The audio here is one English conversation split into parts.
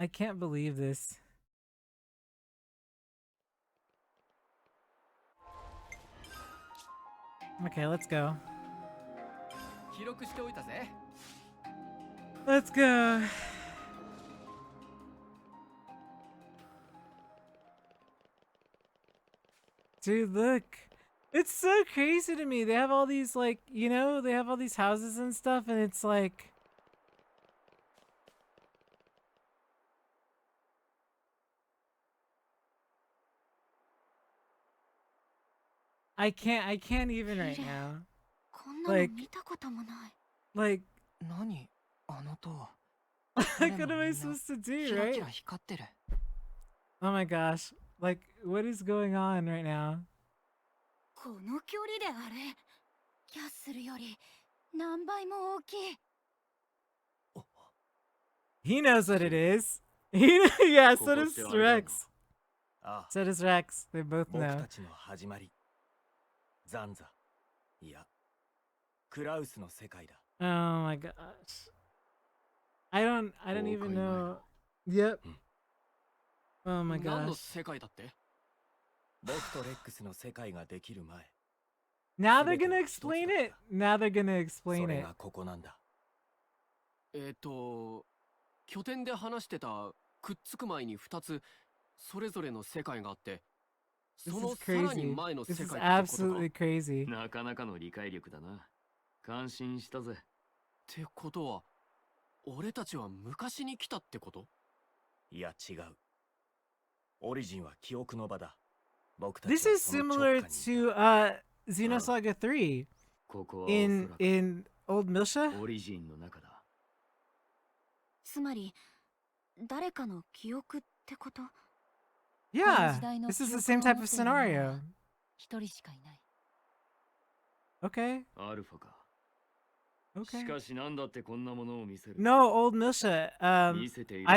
I can't believe this. Okay, let's go. Let's go. Dude, look. It's so crazy to me. They have all these, like, you know, they have all these houses and stuff, and it's like... I can't even right now. Like, like, like, what am I supposed to do, right? Oh my gosh. Like, what is going on right now? He knows what it is. Yeah, so does Rex. So does Rex. They both know. Oh my gosh. I don't even know. Yep. Oh my gosh. Now they're gonna explain it. Now they're gonna explain it. 拠点で話してたくっつく前に2つそれぞれの世界があって、そのさらに前の世界ってことか。This is absolutely crazy. なかなかの理解力だな。感心したぜ。ってことは、俺たちは昔に来たってこと？いや違う。オリジンは記憶の場だ。This is similar to Xenosaga 3 in Old Milsha. オリジンの中だ。つまり誰かの記憶ってこと？ Yeah, this is the same type of scenario. 一人しかいない。 Okay. アルファか。 Okay. しかしなんだってこんなものを見せる。 No, Old Milsha. I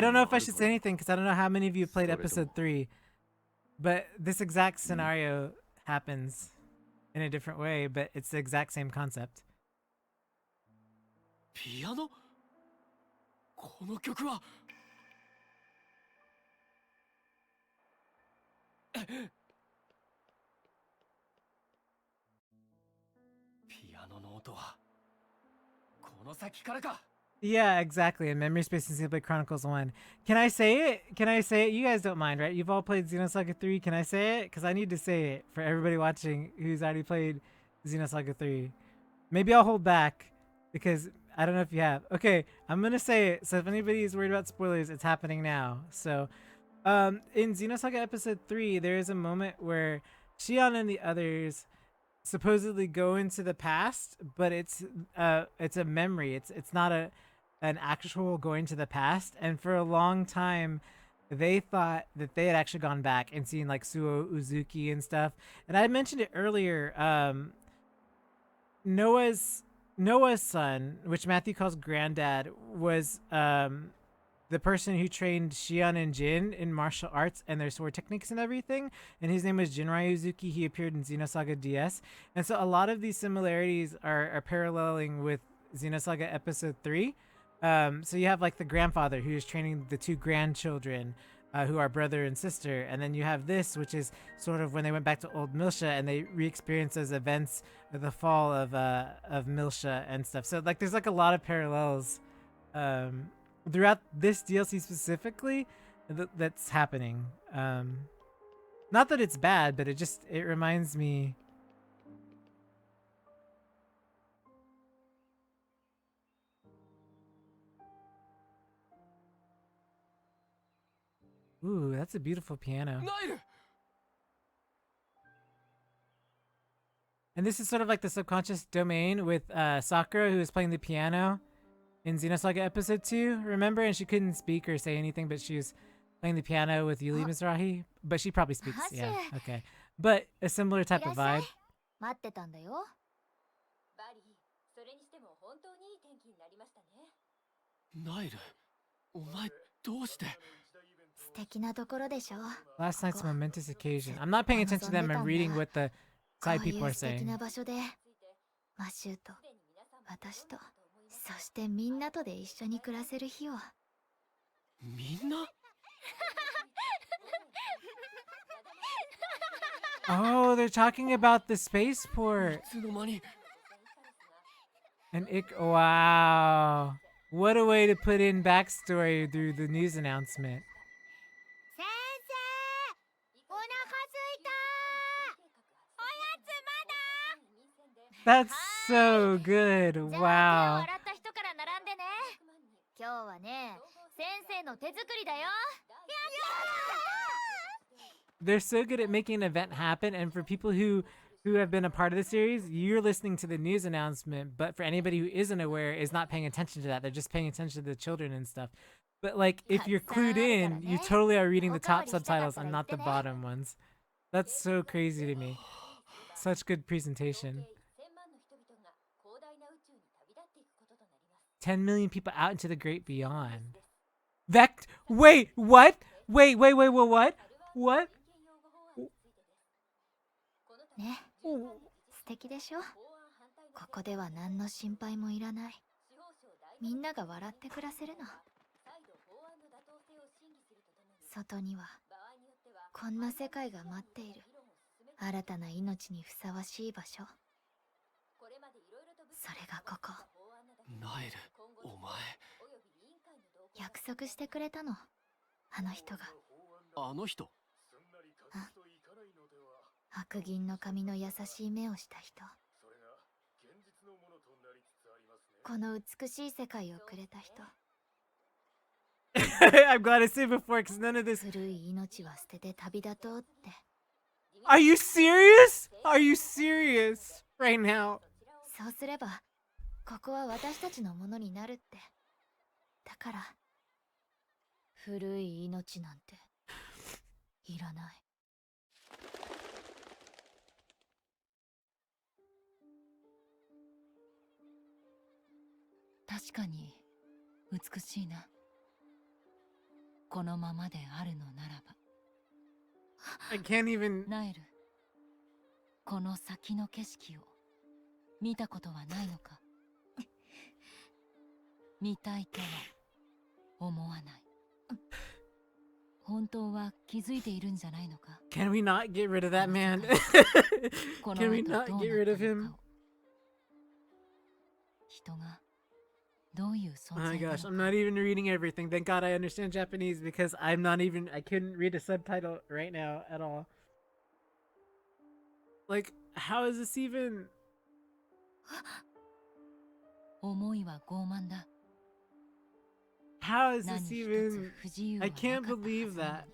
don't know if I should say anything because I don't know how many of you played episode 3, but this exact scenario happens in a different way, but it's the exact same concept. ピアノ？この曲はピアノの音はこの先からか。 Yeah, exactly. In Memory Space and Xenoblade Chronicles 1. Can I say it? Can I say it? You guys don't mind, right? You've all played Xenosaga 3. Can I say it? Because I need to say it for everybody watching who's already played Xenosaga 3. Maybe I'll hold back because I don't know if you have. Okay, I'm going to say it. So if anybody is worried about spoilers, it's happening now. So in Xenosaga Episode 3, there is a moment where Shion and the others supposedly go into the past, but it's a memory. It's not an actual going to the past. And for a long time, they thought that they had actually gone back and seen like Suo Uzuki and stuff. And I mentioned it earlier. Noah's son, which Matthew calls granddad, was the person who trained Shion and Jin in martial arts and their sword techniques and everything. And his name was Jinrai Uzuki. He appeared in Xenosaga DS. And so a lot of these similarities are paralleling with Xenosaga Episode 3. So you have like the grandfather who is training the two grandchildren who are brother and sister. And then you have this, which is sort of when they went back to Old Milsha and they re-experienced those events of the fall of Milsha and stuff. So like there's like a lot of parallels throughout this DLC specifically that's happening. Not that it's bad, but it reminds me. Ooh, that's a beautiful piano. And this is sort of like the subconscious domain with Sakura, who is playing the piano in Xenosaga Episode 2, remember? And she couldn't speak or say anything, but she was playing the piano with Yuli Mizrahi. But she probably speaks, yeah, okay. But a similar type of vibe. 待ってたんだよ。バリー、それにしても本当にいい天気になりましたね。ナイル、お前どうして？ 素敵なところでしょ。 Last night's momentous occasion. I'm not paying attention to them. I'm reading what the side people are 素敵 saying. な場所で、マシューと私と、そしてみんなとで一緒に暮らせる日を。みんな？ Oh, they're talking about the spaceport. いつの間に And wow. What a way to put in backstory through the news announcement. 先生、お腹すいた。おやつまだ。 That's so good. じゃあ手を Wow. 洗った人から並んでね。今日はね、先生の手作りだよ。 They're so good at making an event happen, and for people who have been a part of the series, you're listening to the news announcement, but for anybody who isn't aware, is not paying attention to that. They're just paying attention to the children and stuff. But like, if you're clued in, you totally are reading the top subtitles and not the bottom ones. That's so crazy to me. Such good presentation. 10 million people out into the great beyond. Wait, what? Wait, what? What? ね、素敵でしょ。ここでは何の心配もいらない。みんなが笑って暮らせるの。外にはこんな世界が待っている。新たな命にふさわしい場所。それがここ。ナエル、お前。約束してくれたの。あの人が。あの人？白銀の髪の優しい目をした人。この美しい世界をくれた人。I'm glad I said before, because none of this. 古い命は捨てて旅立とうって。 Are you serious? Are you serious right now? そうすれば、ここは私たちのものになるって。だから、古い命なんていらない。確かに美しいな。このままであるのならば。I can't even. ナエル、この先の景色を見たことはないのか？見たいとは思わない。本当は気づいているんじゃないのか？ Can we not get rid of that man? この Can we 後 not どう get な rid った of の him? かを。人がどういう存 Oh 在 my なの gosh, か。 I'm not even reading everything. Thank God I understand Japanese because I couldn't read a subtitle right now at all. Like, how is this even? 思いは傲慢だ。 How is 何 this 一つ even? 不自由は I なかった can't はずなの believe に that.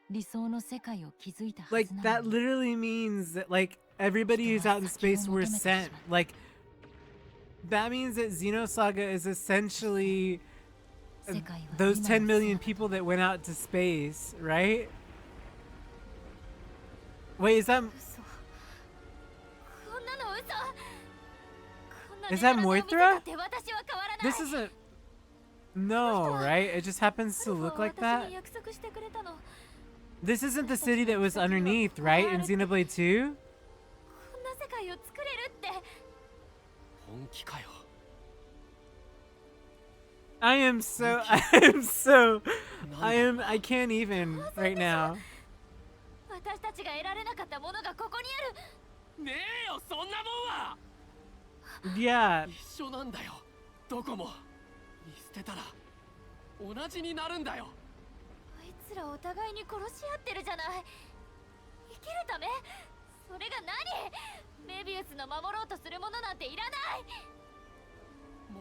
理想の世界を築いたは Like, ずな that のに。 literally means that, like, everybody who's out in space were sent. Like, that means that Xenosaga is essentially 世界は those 今 10 million の姿 people that went out to space, right? Wait, is that 嘘。こんなの嘘。こんな Is that レベルのお店 Moithra? だって私は変わらない。 this isn't? No, right? It just happens to look like 私 that. に約束してくれたの。 This isn't the city that was underneath, right? In Xenoblade 2? こんな世界を作れるって。本気かよ。 I can't even right now. 私たちが得られなかったものがここにある。ねえよ、そんなもんは Yeah, 一緒なんだよ。どこも見捨てたら同じになるんだよ。あいつらお互いに殺し合ってるじゃない。生きるため？それが何？メビウスの守ろうとするものなんていらない。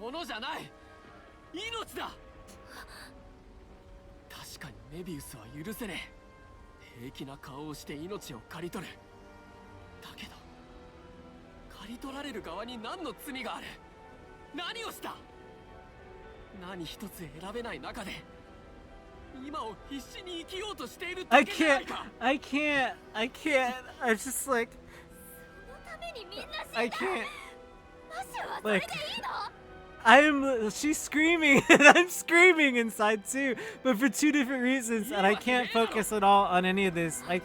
ものじゃない、命だ。確かにメビウスは許せねえ。平気な顔をして命を刈り取る。だけど刈り取られる側に何の罪がある？何をした？何一つ選べない中で今を必死に生きようとしている I だけじゃな can't. いか。 I can't. I'm just like そのためにみんな死んだ。 I can't. マシュはそれでいいの？ She's screaming and I'm screaming inside too, but for two different reasons, and I can't focus at all on any of this. Like,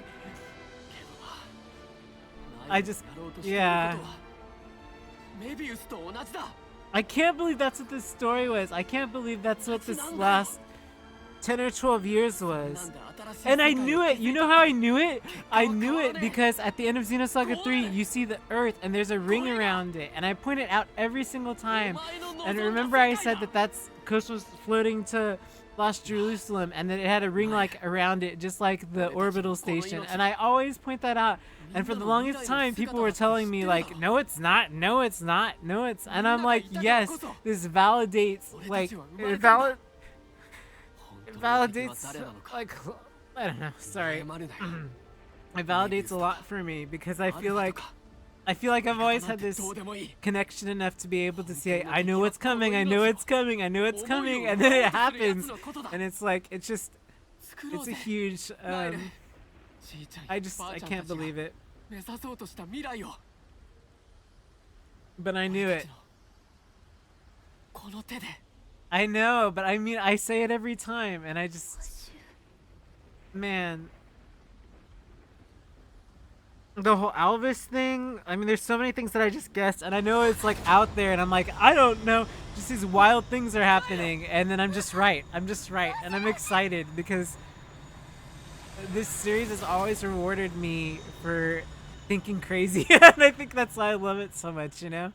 I just, yeah. メビウスと同じだ。 I can't believe that's what this story was. I can't believe that's what this last 10 or 12 years was. And I knew it. You know how I knew it? I knew it because at the end of Xenosaga 3, you see the Earth and there's a ring around it. And I point it out every single time. And remember I said that that's Coast was floating to Lost Jerusalem and that it had a ring like around it, just like the orbital station. And I always point that out. And for the longest time, people were telling me like, no, it's not, no, it's not, no, it's. And I'm like, yes, this validates, like, it validates, like, I don't know, sorry. It validates a lot for me because I feel like I've always had this connection enough to be able to say, I know what's coming, I know it's coming, I know it's coming, and then it happens. And it's like, it's just, it's a huge, I can't believe it. But I knew it. I know, but I mean, I say it every time, and I just, man. The whole Alvis thing, I mean, there's so many things that I just guessed, and I know it's like out there, and I'm like, I don't know, just these wild things are happening, and then I'm just right, and I'm excited because this series has always rewarded me for thinking crazy, and I think that's why I love it so much, you know?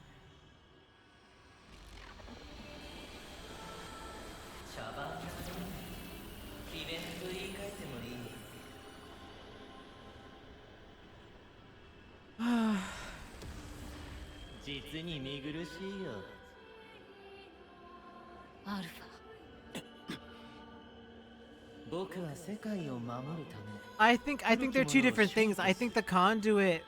I think they're two different things. I think the conduit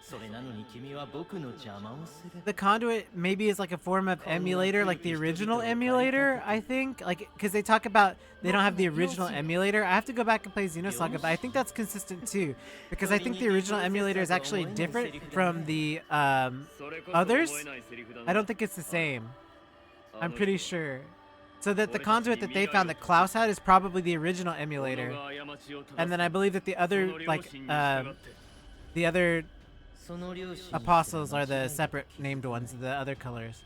maybe is like a form of emulator, like the original emulator, I think, like, because they talk about they don't have the original emulator. I have to go back and play Xenosaga, but I think that's consistent too, because I think the original emulator is actually different from the others. I don't think it's the same. I'm pretty sure. So that the conduit that they found that Klaus had is probably the original emulator, and then I believe that the other, like, the other apostles are the separate named ones, the other colors.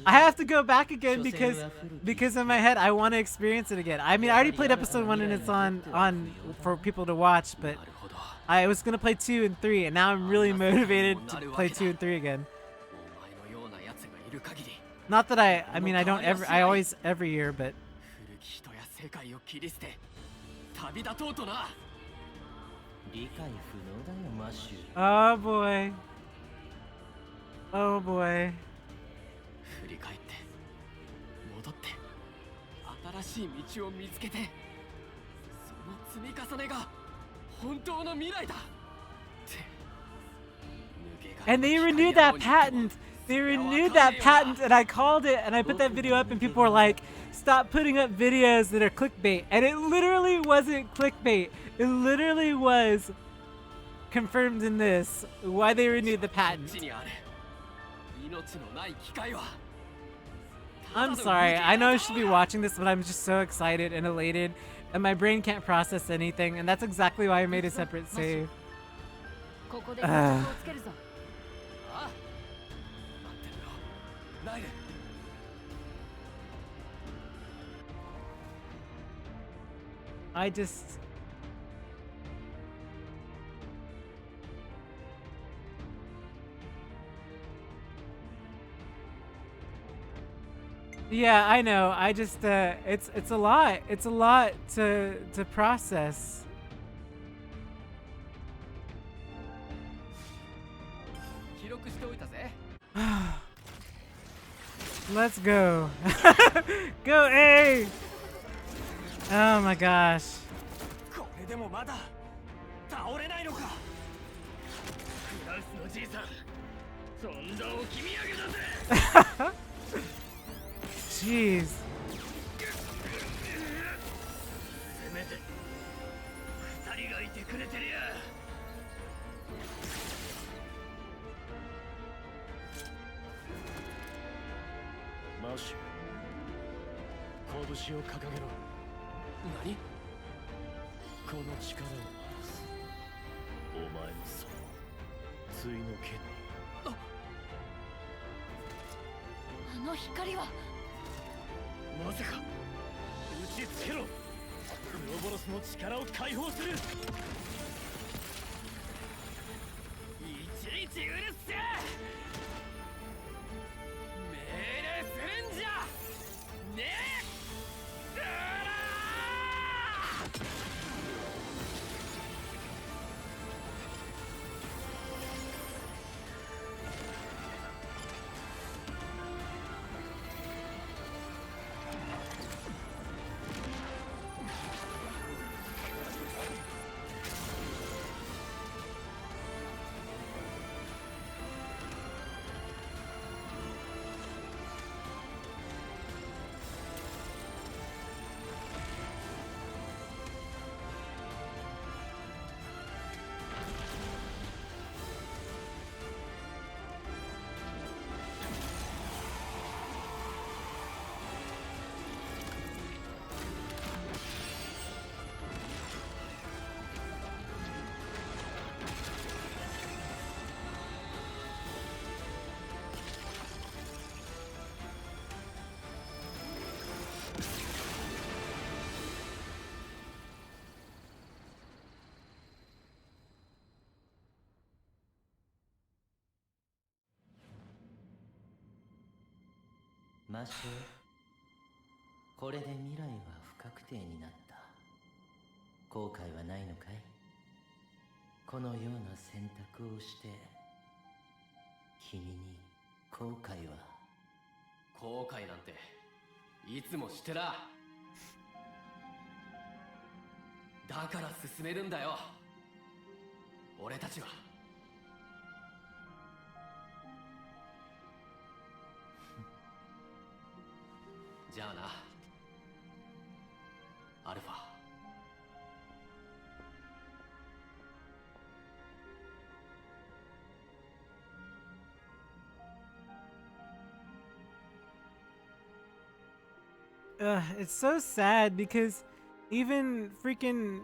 I have to go back again because in my head I want to experience it again. I mean, I already played episode 1 and it's on for people to watch, but I was gonna play 2 and 3, and now I'm really motivated to play 2 and 3 again. Not that I mean, I always every year, but. Oh boy. Oh boy. And they renewed that patent. They renewed that patent, and I called it, and I put that video up, and people were like, stop putting up videos that are clickbait. And it literally wasn't clickbait. It literally was confirmed in this why they renewed the patent. I'm sorry. I know I should be watching this, but I'm just so excited and elated, and my brain can't process anything, and that's exactly why I made a separate save. I just... Yeah, I know. I just it's a lot. It's a lot to process. Let's go. Go A. Oh my gosh. Jeez. ちつけろ。ウロボロスの力を解放する。いちいちうるせえ。命令するんじゃねえ。マシュー、これで未来は不確定になった。後悔はないのかい？このような選択をして君に後悔は。後悔なんていつもしてな。だから進めるんだよ、俺たちは。じゃあな、アルファ。It's so sad because even freaking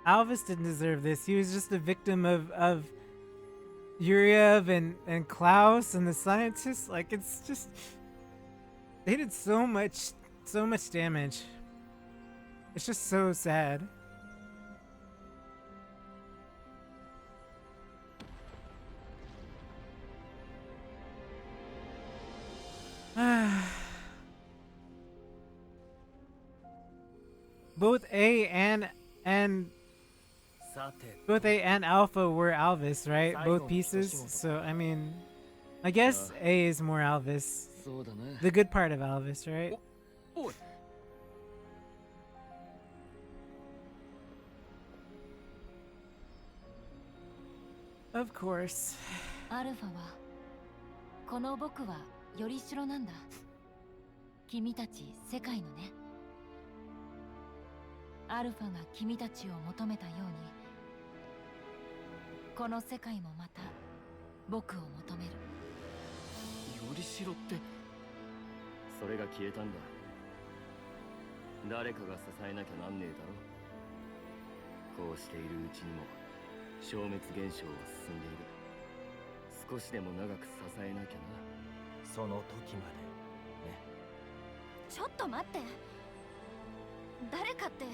Alvis didn't deserve this. He was just a victim of Yuriev and Klaus and the scientists. Like, it's just, they did so much damage. It's just so sad. Both A and both A and Alpha were Alvis, right? Both pieces. So I mean, I guess A is more Alvis. The good part of Alvis, right? Of course. アルファはこの僕はよりしろなんだ。君たち世界のね。アルファが君たちを求めたように、この世界もまた僕を求める。よりしろって。それが消えたんだ。誰かが支えなきゃなんねえだろ。こうしているうちにも消滅現象は進んでいる。少しでも長く支えなきゃな。その時までね。ちょっと待って。誰かって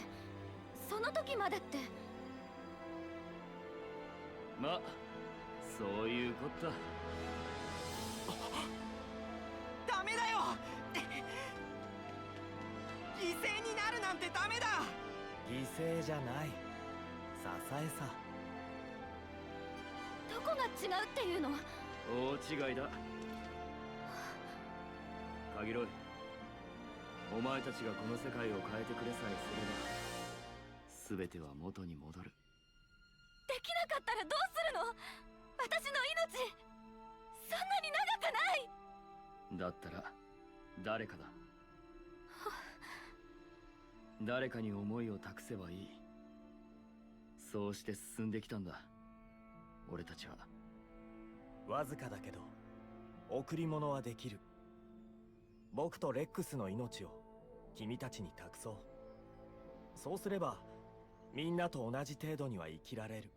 その時までって。ま、そういうこった。ダメだよ。犠牲になるなんてダメだ。犠牲じゃない、支えさ。どこが違うっていうの？大違いだ。カギロイ、お前たちがこの世界を変えてくれさえすれば、全ては元に戻る。できなかったらどうするの？私の命そんなに長くない。だったら誰かだ。誰かに思いを託せばいい。そうして進んできたんだ、俺たちは。わずかだけど贈り物はできる。僕とレックスの命を君たちに託そう。そうすればみんなと同じ程度には生きられる。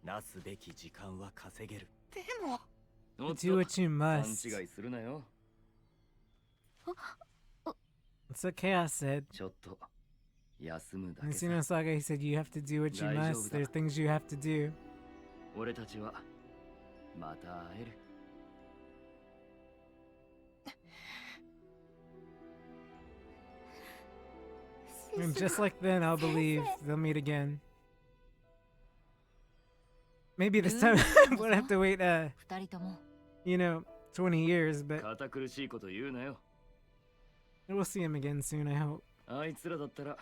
なすべき時間は稼げる。でもおっと、 Do what you 勘 must. 違いするなよ。That's what Chaos said. ちょっと休むだ In けさ。 Xenosaga, he said, you have to do what you 大丈夫 must. だ。 There's things you have to do. 俺たちはまた会える。 And just like then, I'll believe they'll meet again. Maybe this time we'll have to wait, 二人とも you know, 20 years, but 堅苦しいこと言うなよ。 we'll see him again soon, I hope. あいつらだったら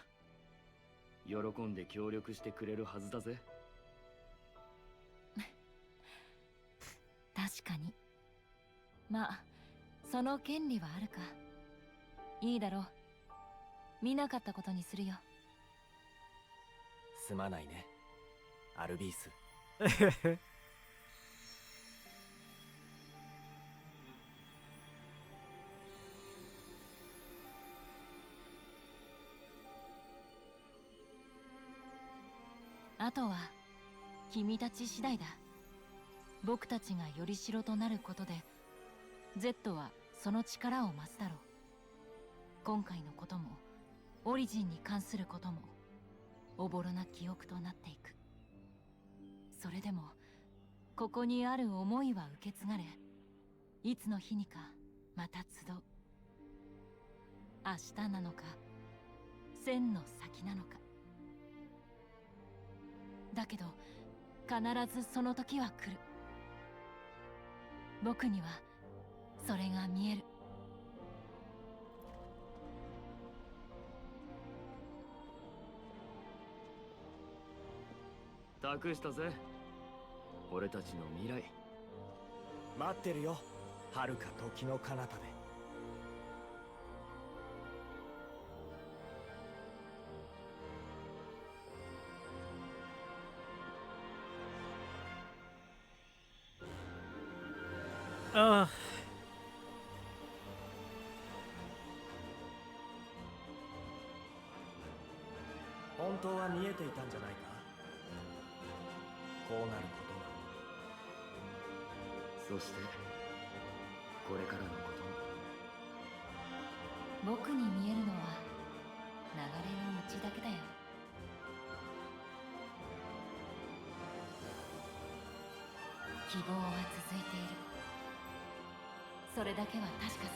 喜んで協力してくれるはずだぜ。確かに。まあその権利はあるか。いいだろう。見なかったことにするよ。すまないね、アルビース。あとは君たち次第だ。僕たちがよりしろとなることで Z はその力を増すだろう。今回のこともオリジンに関することもおぼろな記憶となっていく。それでもここにある思いは受け継がれ、いつの日にかまた集う。明日なのか千の先なのか。だけど必ずその時は来る。僕にはそれが見える。託したぜ、俺たちの未来。待ってるよ、遥か時の彼方で。Ugh. 本当は見えていたんじゃないか、こうなることが。そしてこれからのことも。僕に見えるのは流れの道だけだよ。希望は続いている。それだけは確かさ。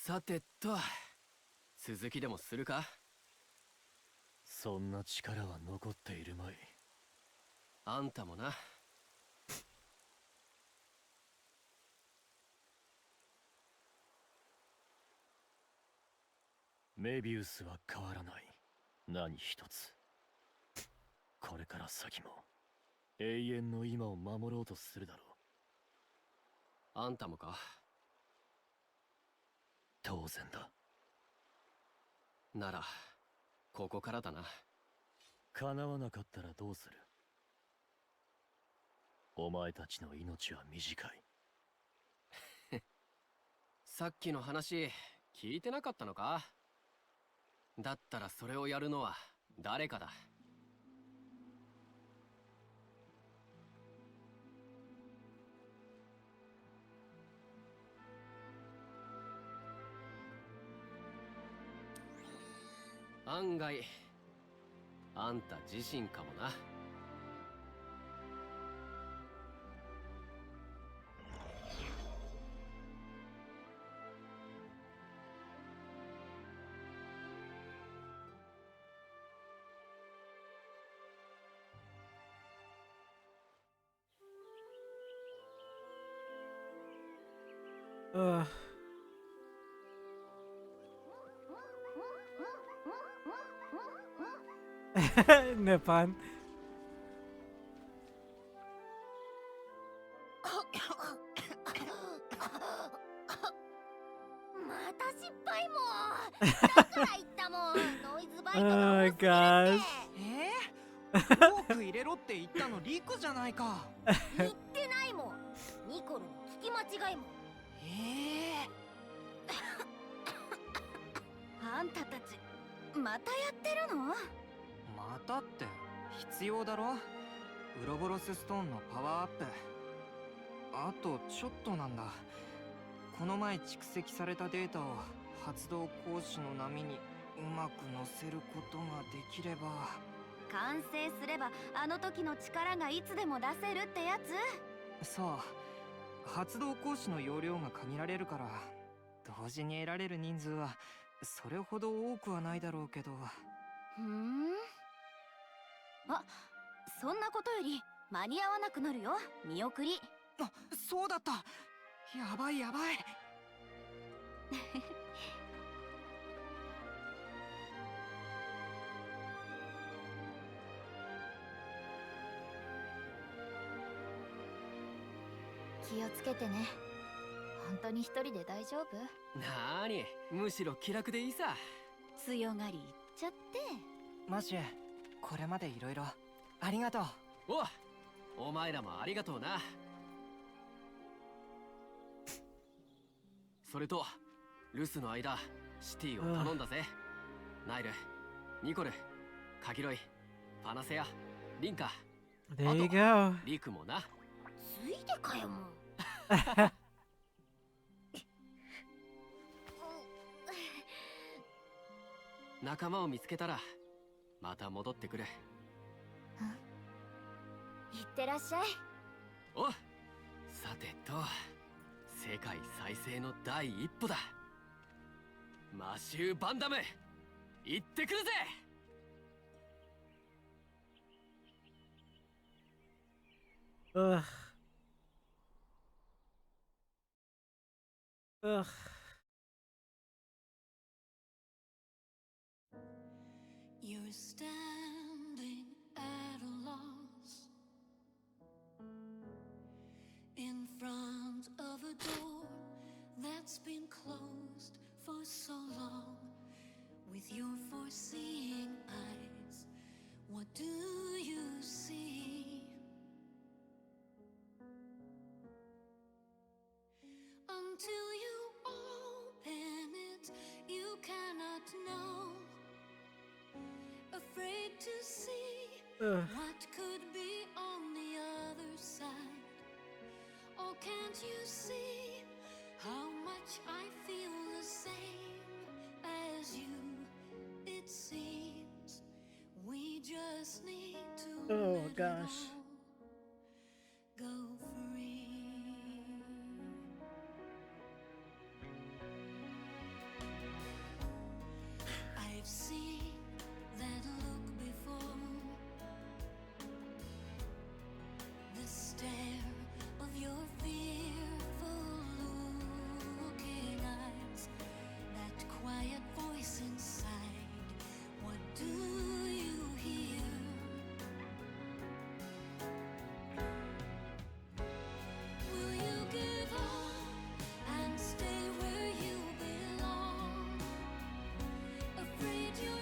さてと、続きでもするか。そんな力は残っているまい。あんたもな。メビウスは変わらない。何一つ。これから先も永遠の今を守ろうとするだろう。あんたもか。当然だ。ならここからだな。叶わなかったらどうする？お前たちの命は短い。さっきの話聞いてなかったのか？だったらそれをやるのは誰かだ。案外あんた自身かもな。Ugh. Nippon. また失敗もだから言ったもんノイズバイト Oh が my 多すぎるって gosh. フォーク入れろって言ったのリクじゃないか。言ってないもんニコルの聞き間違いもあんたたちまたやってるのまたって必要だろ。ウロボロスストーンのパワーアップ。あとちょっとなんだ。この前蓄積されたデータを発動講師の波にうまく乗せることができれば。完成すればあの時の力がいつでも出せるってやつ。そう。発動講師の容量が限られるから同時に得られる人数はそれほど多くはないだろうけど。ふん。あ、そんなことより間に合わなくなるよ見送り。あ、そうだった。やばいやばい。気をつけてね。本当に一人で大丈夫？なーに、むしろ気楽でいいさ。強がり言っちゃって。マシュ、これまでいろいろありがとう。お前らもありがとうな。それと留守の間シティを頼んだぜ。ナイル、ニコル、カギロイ、パナセア、リンカ、 There you go. リクもな。ついてかよもう。仲間を見つけたらまた戻ってくる。いってらっしゃい。さてと、世界再生の第一歩だ。マシュー・バンダム、行ってくるぜ。Ugh. Ugh. You're standing at a loss in front of a door that's been closed for so long. With your foreseeing eyes, what do you see? Until you open it, you cannot know. Afraid to see what could be on the other side. Oh, can't you see how much I feel the same as you? It seems we just need to Oh, let gosh. it all go free. I've seen that look before, the stare of your fearful looking eyes, that quiet voice inside. What do you hear? Will you give up and stay where you belong? Afraid your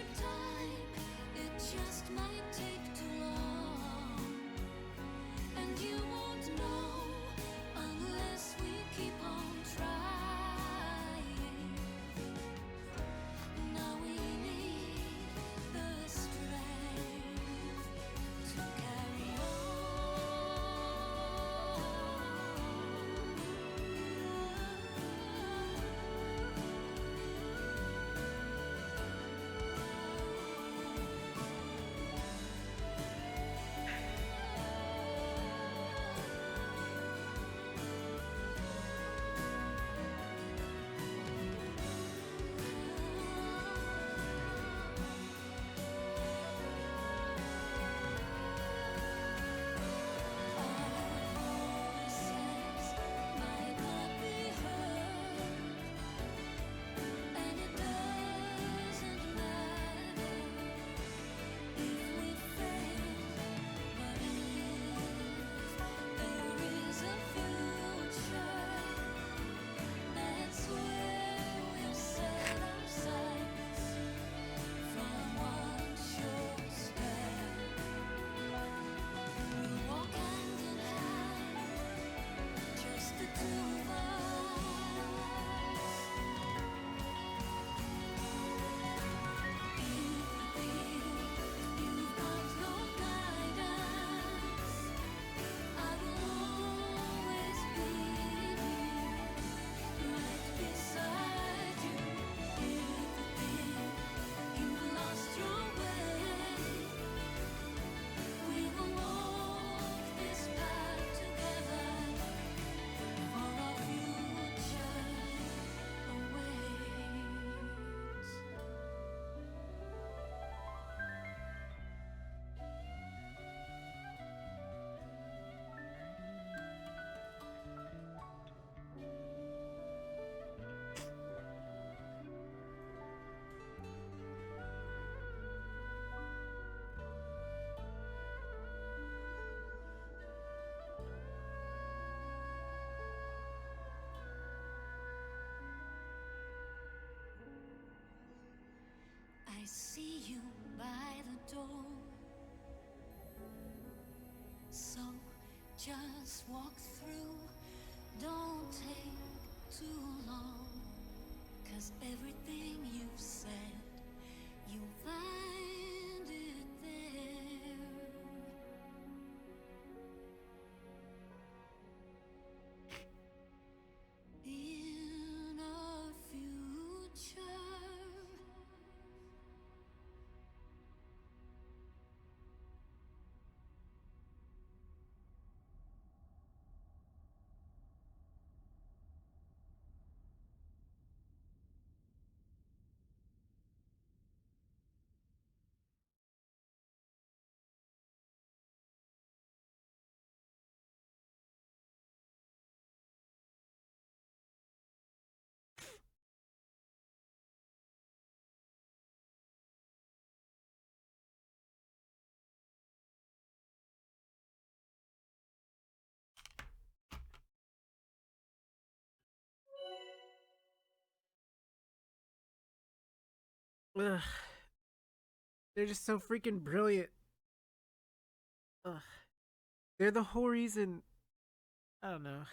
see you by the door. So just walk through, don't take too long, 'cause everything you've said, you'll find it there. In our future. Ugh. They're just so freaking brilliant. Ugh. They're the whole reason. I don't know.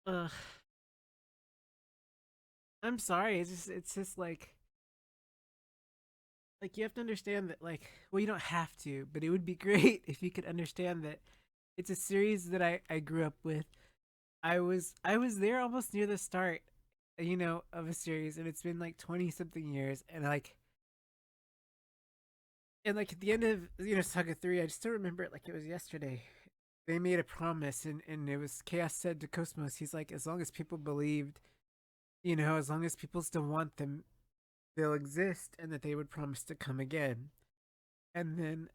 Ugh. I'm sorry. It's just like you have to understand that, like, well, you don't have to, but it would be great if you could understand that it's a series that I grew up with. I was there almost near the start, of a series, and it's been like 20 something years, and at the end of Saga 3, I just still remember it like it was yesterday. They made a promise, and it was Chaos said to Cosmos, he's like, as long as people believed, as long as people still want them, they'll exist, and that they would promise to come again. And then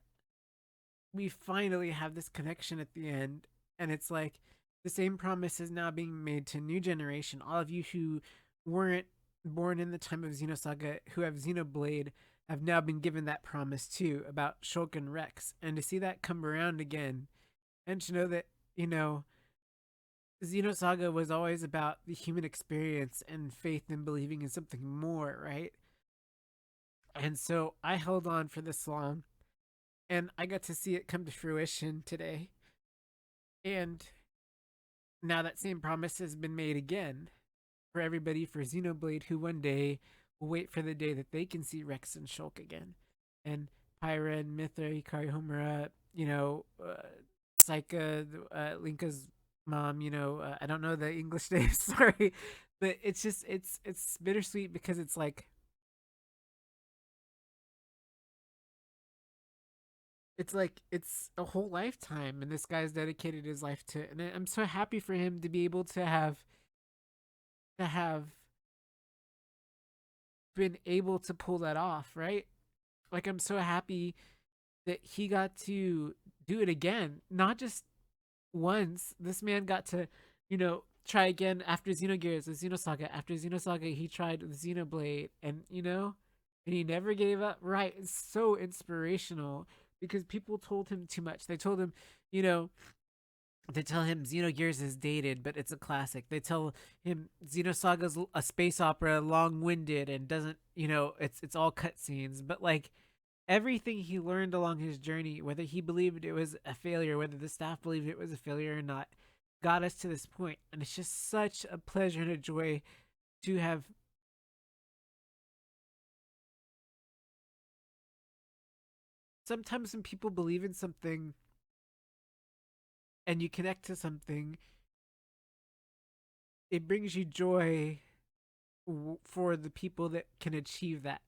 we finally have this connection at the end, and it's like the same promise is now being made to new generation. All of you who weren't born in the time of Xenosaga, who have Xenoblade, have now been given that promise too about Shulk and Rex. And to see that come around again, and to know that, Xenosaga was always about the human experience and faith and believing in something more, right? And so I held on for this long, and I got to see it come to fruition today. And now that same promise has been made again for everybody for Xenoblade, who one day will wait for the day that they can see Rex and Shulk again. And Pyra and Mithra, Ikari Homura, Saika, Linka's mom, I don't know the English name, sorry. But it's bittersweet because it's like it's a whole lifetime, and this guy's dedicated his life to it, and I'm so happy for him to be able to have been able to pull that off, right? Like, I'm so happy that he got to do it again, not just once. This man got to, try again after Xenogears, the Xenosaga. After Xenosaga, he tried with Xenoblade, and he never gave up. Right? It's so inspirational because people told him too much. They told him, you know, they tell him Xenogears is dated, but it's a classic. They tell him Xenosaga's a space opera, long-winded, and doesn't, it's all cutscenes. But like everything he learned along his journey, whether he believed it was a failure, whether the staff believed it was a failure or not, got us to this point. And it's just such a pleasure and a joy to have. Sometimes when people believe in something and you connect to something, it brings you joy for the people that can achieve that.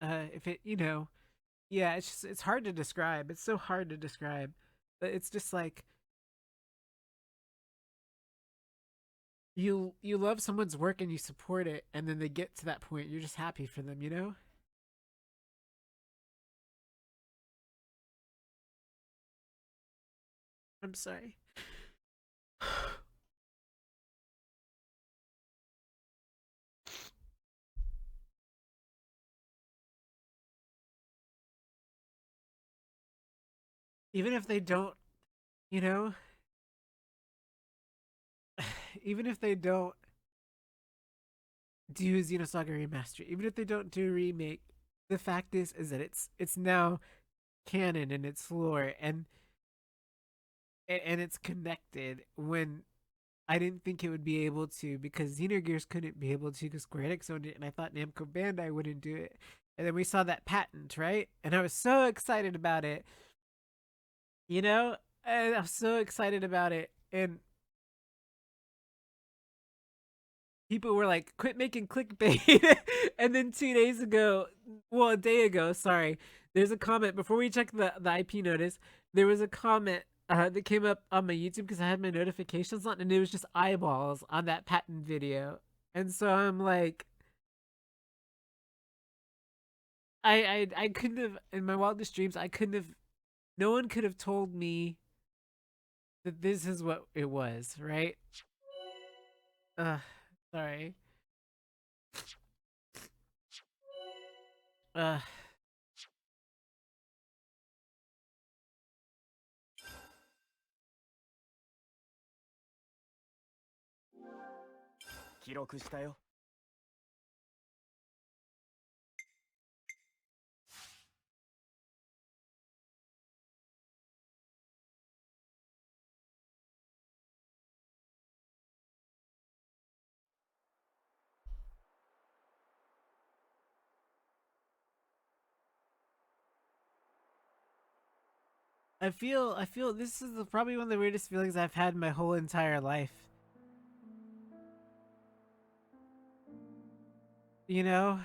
If it, yeah, it's hard to describe. It's so hard to describe, but it's just like you love someone's work and you support it, and then they get to that point, you're just happy for them. I'm sorry. Even if they don't, you know, even if they don't do Xenosaga Remaster. Even if they don't do a remake, the fact is that it's now canon and it's lore and it's connected when I didn't think it would be able to, because Xenogears couldn't be able to because Square Enix owned it, and I thought Namco Bandai wouldn't do it. And then we saw that patent, right? And I was so excited about it. You know? And I'm so excited about it. And people were like, quit making clickbait. And then 2 days ago, well, a day ago, sorry, there's a comment. Before we check the IP notice, there was a comment that came up on my YouTube because I had my notifications on, and it was just eyeballs on that patent video. And so I'm like, I couldn't have, in my wildest dreams, I couldn't have, no one could have told me that this is what it was, right? Sorry. Uh, 記録したよ。I feel this is probably one of the weirdest feelings I've had my whole entire life. You know?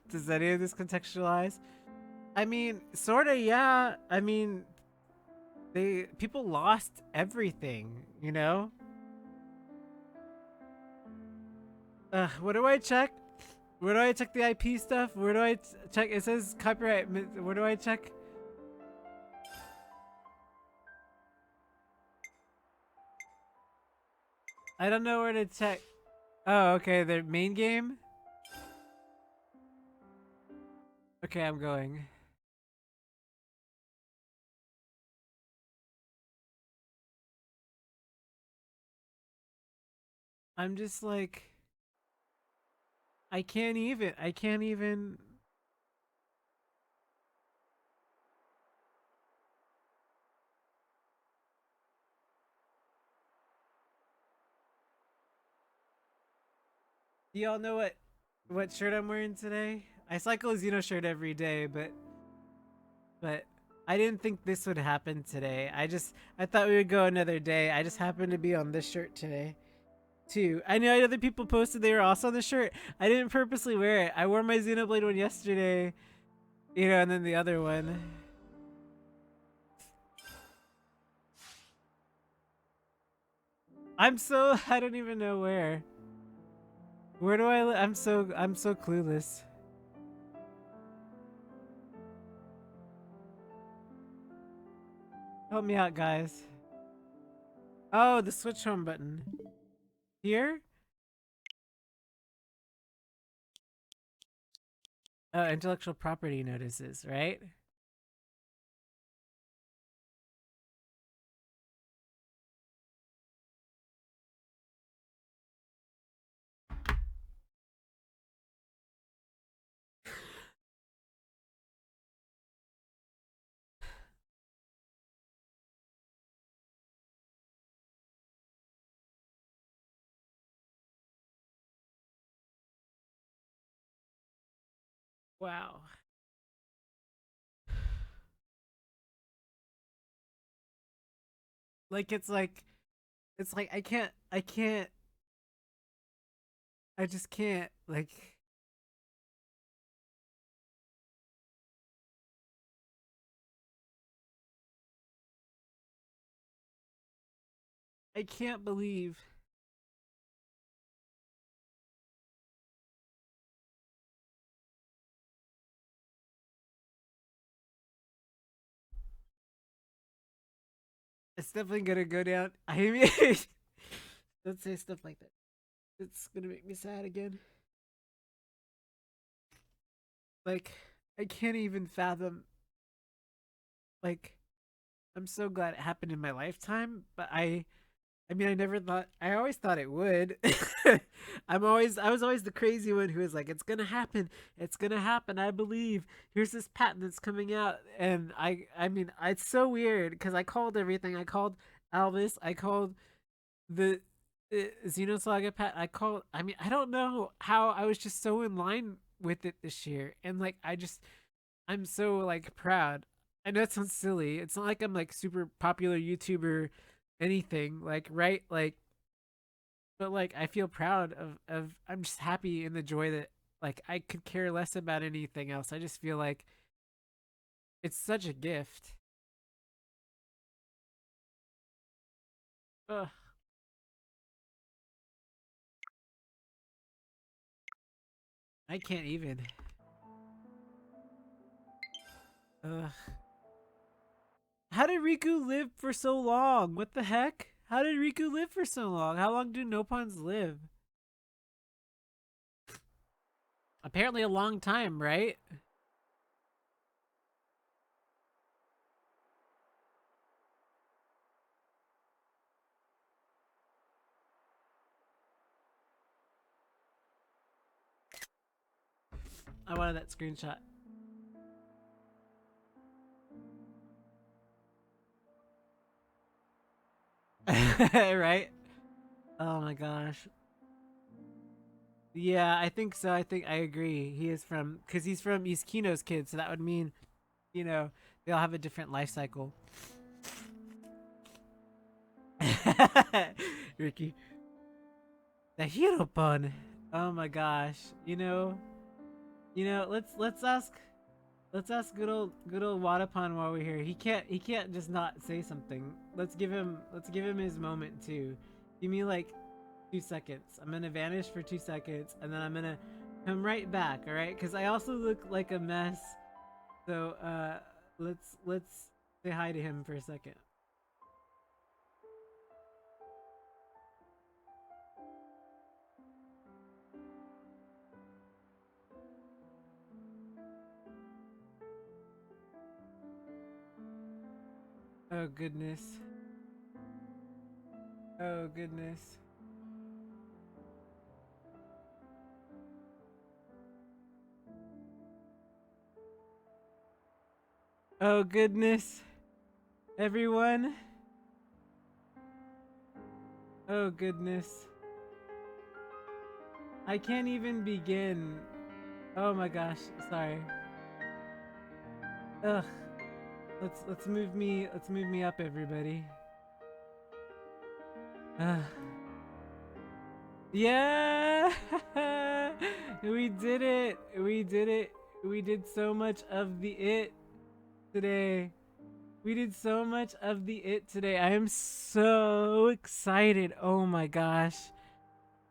Does any of this contextualize? I mean, sorta, yeah. I mean, people lost everything, you know? What do I check? Where do I check the IP stuff? Where do I check? It says copyright. Where do I check? I don't know where to check. Oh, okay. The main game? Okay, I'm going. I'm just like, I can't even. Do y'all know what shirt I'm wearing today? I cycle a Xeno shirt every day, but I didn't think this would happen today. I thought we would go another day. I just happened to be on this shirt today. Too. I know other people posted they were also on the shirt. I didn't purposely wear it. I wore my Xenoblade one yesterday, you know, and then the other one. I don't even know where. Where do I'm so clueless. Help me out, guys. Oh, the switch home button. Here? Oh, intellectual property notices, right? Wow. Like it's like I just can't like I can't believe It's definitely gonna go down. I mean, don't say stuff like that. It's gonna make me sad again. Like, I can't even fathom. Like, I'm so glad it happened in my lifetime, but I mean, I never thought. I always thought it would. I was always the crazy one who was like, "It's gonna happen. It's gonna happen. I believe. Here's this patent that's coming out." And I mean, it's so weird because I called everything. I called Alvis. I called the Xenosaga patent. I called. I mean, I don't know how I was just so in line with it this year, and like, I'm so like proud. I know it sounds silly. It's not like I'm like super popular YouTuber, anything like right like, but like I feel proud of. I'm just happy in the joy that like I could care less about anything else. I just feel like it's such a gift. Ugh. I can't even. Ugh. How did Riku live for so long? What the heck? How did Riku live for so long? How long do Nopons live? Apparently a long time, right? I wanted that screenshot. Right? Oh my gosh. Yeah, I think so. I think I agree. He is from, because he's Kino's kid, so that would mean, you know, they all have a different life cycle. Ricky. The hero pun. Oh my gosh. Let's ask good old Wadapan while we're here. He can't just not say something. Let's give him his moment too. Give me like 2 seconds. I'm gonna vanish for 2 seconds and then I'm gonna come right back, alright? Because I also look like a mess. So let's say hi to him for a second. Oh goodness. Oh goodness. Oh goodness. Everyone. Oh goodness. I can't even begin. Oh my gosh. Sorry. Ugh. Let's move me up, everybody. Ugh. Yeah. We did it. We did it. We did so much of the it today. We did so much of the it today. I am so excited. Oh my gosh.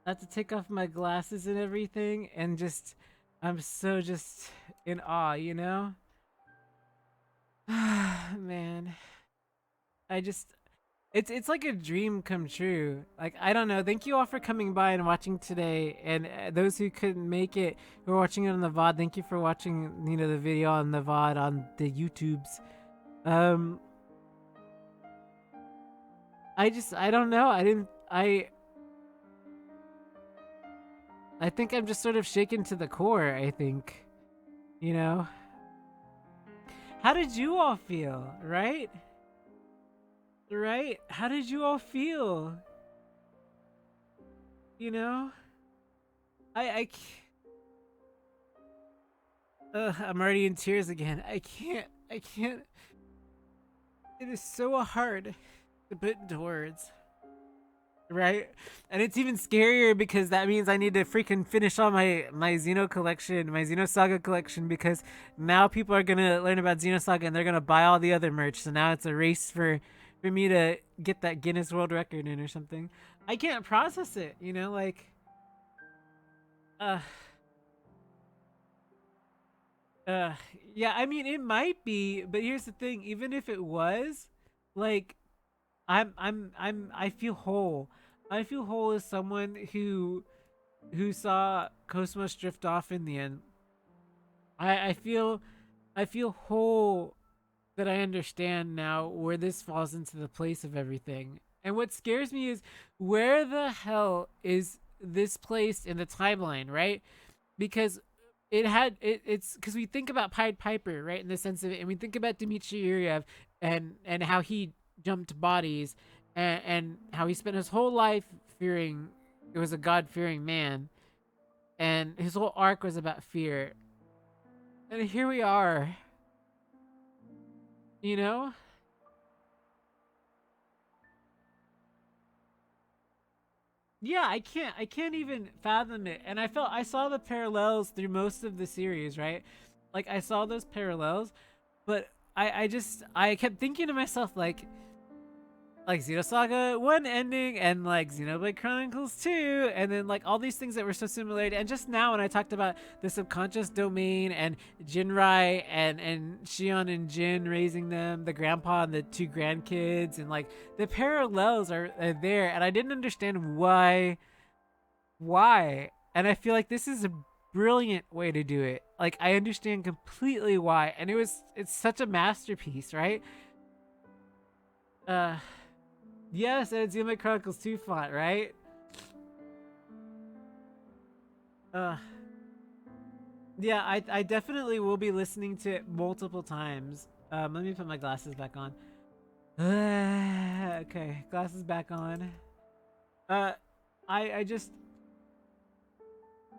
I have to take off my glasses and everything and just I'm so just in awe, you know? Man. I just it's like a dream come true. Like I don't know. Thank you all for coming by and watching today, and those who couldn't make it, who are watching it on the VOD. Thank you for watching. The video on the VOD on the YouTubes. Um, I don't know. I think I'm just sort of shaken to the core. I think, you know. How did you all feel? Right? Right? How did you all feel? You know? I I'm already in tears again. I can't. It is so hard to put into words. Right? And it's even scarier because that means I need to freaking finish all my Xeno collection, my Xenosaga collection, because now people are gonna learn about Xenosaga and they're gonna buy all the other merch. So now it's a race for me to get that Guinness World Record in or something. I can't process it, like uh uh yeah, I mean it might be, but here's the thing, even if it was, like I feel whole. I feel whole as someone who saw Cosmos drift off in the end. I feel whole that I understand now where this falls into the place of everything. And what scares me is where the hell is this placed in the timeline, right? Because it's because we think about Pied Piper, right, in the sense of it, and we think about Dmitry Yuryev and how he jumped bodies and how he spent his whole life fearing it was a God fearing man, and his whole arc was about fear. And here we are, you know? Yeah, I can't even fathom it. And I saw the parallels through most of the series, right? Like I saw those parallels, but I kept thinking to myself like Xenosaga 1 ending and like Xenoblade Chronicles 2 and then like all these things that were so similar. And just now when I talked about the subconscious domain and Jinrai and Shion and Jin raising them, the grandpa and the two grandkids, and like the parallels are there, and I didn't understand why. And I feel like this is a brilliant way to do it. Like I understand completely why, and it's such a masterpiece, right? uh Yes, and it's Xenoblade Chronicles 2 font, right? Uh, yeah, I definitely will be listening to it multiple times. Let me put my glasses back on. Okay, glasses back on. I just,